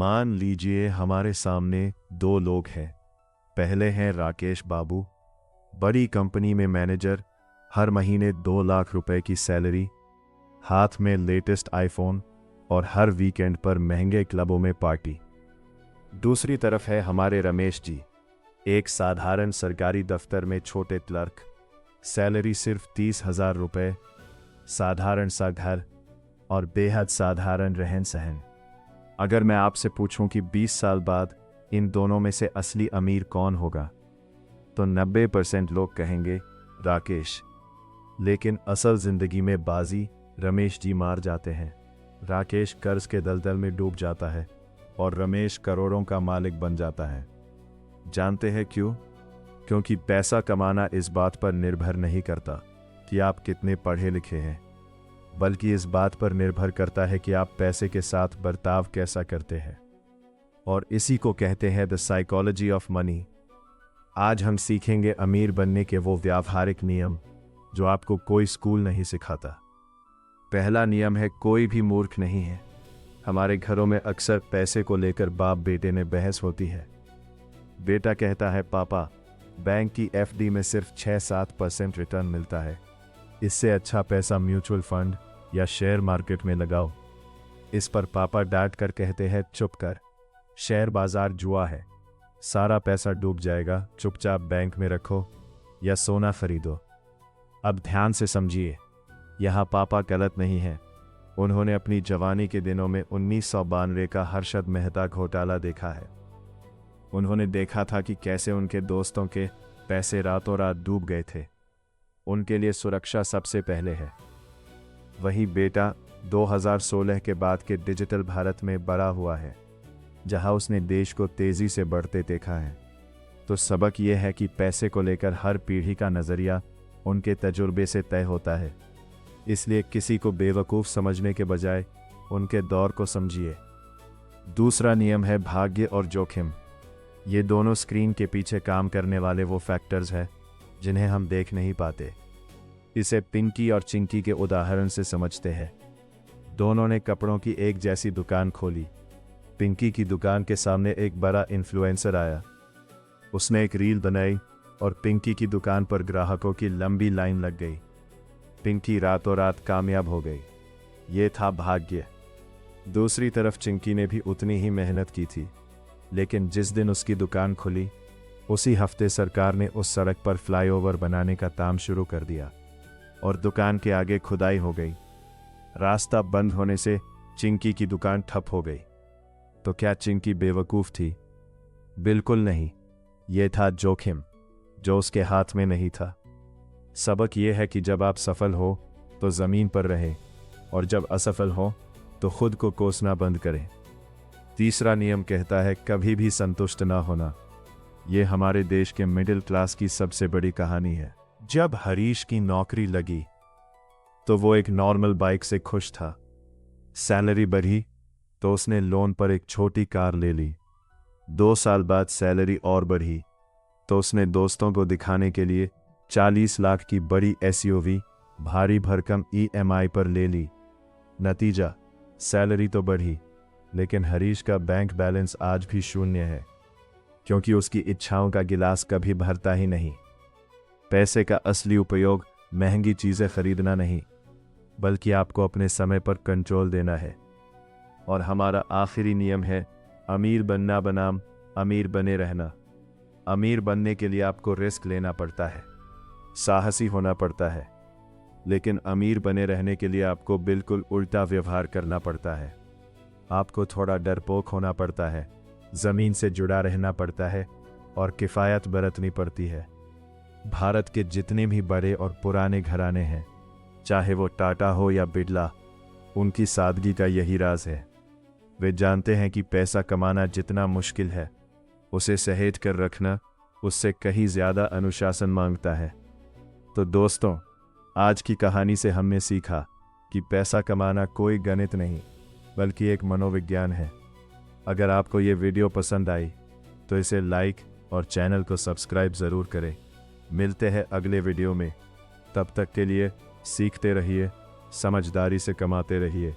मान लीजिए हमारे सामने दो लोग हैं। पहले हैं राकेश बाबू, बड़ी कंपनी में मैनेजर, हर महीने 2 लाख रुपए की सैलरी, हाथ में लेटेस्ट आईफोन और हर वीकेंड पर महंगे क्लबों में पार्टी। दूसरी तरफ है हमारे रमेश जी, एक साधारण सरकारी दफ्तर में छोटे क्लर्क, सैलरी सिर्फ 30,000 रुपये, साधारण सा घर और बेहद साधारण रहन सहन। अगर मैं आपसे पूछूं कि 20 साल बाद इन दोनों में से असली अमीर कौन होगा, तो 90% लोग कहेंगे राकेश। लेकिन असल जिंदगी में बाजी रमेश जी मार जाते हैं। राकेश कर्ज के दलदल में डूब जाता है और रमेश करोड़ों का मालिक बन जाता है। जानते हैं क्यों? क्योंकि पैसा कमाना इस बात पर निर्भर नहीं करता कि आप कितने पढ़े लिखे हैं, बल्कि इस बात पर निर्भर करता है कि आप पैसे के साथ बर्ताव कैसा करते हैं। और इसी को कहते हैं द साइकोलॉजी ऑफ मनी। आज हम सीखेंगे अमीर बनने के वो व्यावहारिक नियम जो आपको कोई स्कूल नहीं सिखाता। पहला नियम है, कोई भी मूर्ख नहीं है। हमारे घरों में अक्सर पैसे को लेकर बाप बेटे में बहस होती है। बेटा कहता है, पापा बैंक की एफडी में सिर्फ 6-7% रिटर्न मिलता है, इससे अच्छा पैसा म्यूचुअल फंड या शेयर मार्केट में लगाओ। इस पर पापा डांट कर कहते हैं, चुप कर, शेयर बाजार जुआ है, सारा पैसा डूब जाएगा, चुपचाप बैंक में रखो या सोना खरीदो। अब ध्यान से समझिए, यहाँ पापा गलत नहीं है। उन्होंने अपनी जवानी के दिनों में 1992 का हर्षद मेहता घोटाला देखा है। उन्होंने देखा था कि कैसे उनके दोस्तों के पैसे रातों रात डूब गए थे। उनके लिए सुरक्षा सबसे पहले है। वही बेटा 2016 के बाद के डिजिटल भारत में बड़ा हुआ है, जहां उसने देश को तेजी से बढ़ते देखा है। तो सबक यह है कि पैसे को लेकर हर पीढ़ी का नजरिया उनके तजुर्बे से तय होता है। इसलिए किसी को बेवकूफ़ समझने के बजाय उनके दौर को समझिए। दूसरा नियम है भाग्य और जोखिम। ये दोनों स्क्रीन के पीछे काम करने वाले वो फैक्टर्स हैं जिन्हें हम देख नहीं पाते। इसे पिंकी और चिंकी के उदाहरण से समझते हैं। दोनों ने कपड़ों की एक जैसी दुकान खोली। पिंकी की दुकान के सामने एक बड़ा इन्फ्लुएंसर आया। उसने एक रील बनाई और पिंकी की दुकान पर ग्राहकों की लंबी लाइन लग गई। पिंकी रातों रात कामयाब हो गई। ये था भाग्य। दूसरी तरफ चिंकी ने भी उतनी ही मेहनत की थी, लेकिन जिस दिन उसकी दुकान खुली, उसी हफ्ते सरकार ने उस सड़क पर फ्लाईओवर बनाने का काम शुरू कर दिया और दुकान के आगे खुदाई हो गई। रास्ता बंद होने से चिंकी की दुकान ठप हो गई। तो क्या चिंकी बेवकूफ़ थी? बिल्कुल नहीं। यह था जोखिम, जो उसके हाथ में नहीं था। सबक यह है कि जब आप सफल हो तो ज़मीन पर रहें, और जब असफल हो तो खुद को कोसना बंद करें। तीसरा नियम कहता है, कभी भी संतुष्ट ना होना। ये हमारे देश के मिडिल क्लास की सबसे बड़ी कहानी है। जब हरीश की नौकरी लगी तो वो एक नॉर्मल बाइक से खुश था। सैलरी बढ़ी तो उसने लोन पर एक छोटी कार ले ली। 2 साल बाद सैलरी और बढ़ी तो उसने दोस्तों को दिखाने के लिए 40 लाख की बड़ी एसयूवी भारी भरकम ईएमआई पर ले ली। नतीजा, सैलरी तो बढ़ी, लेकिन हरीश का बैंक बैलेंस आज भी शून्य है, क्योंकि उसकी इच्छाओं का गिलास कभी भरता ही नहीं। पैसे का असली उपयोग महंगी चीज़ें खरीदना नहीं, बल्कि आपको अपने समय पर कंट्रोल देना है। और हमारा आखिरी नियम है, अमीर बनना बनाम अमीर बने रहना। अमीर बनने के लिए आपको रिस्क लेना पड़ता है, साहसी होना पड़ता है, लेकिन अमीर बने रहने के लिए आपको बिल्कुल उल्टा व्यवहार करना पड़ता है। आपको थोड़ा डरपोक होना पड़ता है, ज़मीन से जुड़ा रहना पड़ता है और किफ़ायत बरतनी पड़ती है। भारत के जितने भी बड़े और पुराने घराने हैं, चाहे वो टाटा हो या बिरला, उनकी सादगी का यही राज है। वे जानते हैं कि पैसा कमाना जितना मुश्किल है, उसे सहेज कर रखना उससे कहीं ज़्यादा अनुशासन मांगता है। तो दोस्तों, आज की कहानी से हमने सीखा कि पैसा कमाना कोई गणित नहीं, बल्कि एक मनोविज्ञान है। अगर आपको ये वीडियो पसंद आई तो इसे लाइक और चैनल को सब्सक्राइब ज़रूर करें। मिलते हैं अगले वीडियो में। तब तक के लिए सीखते रहिए, समझदारी से कमाते रहिए।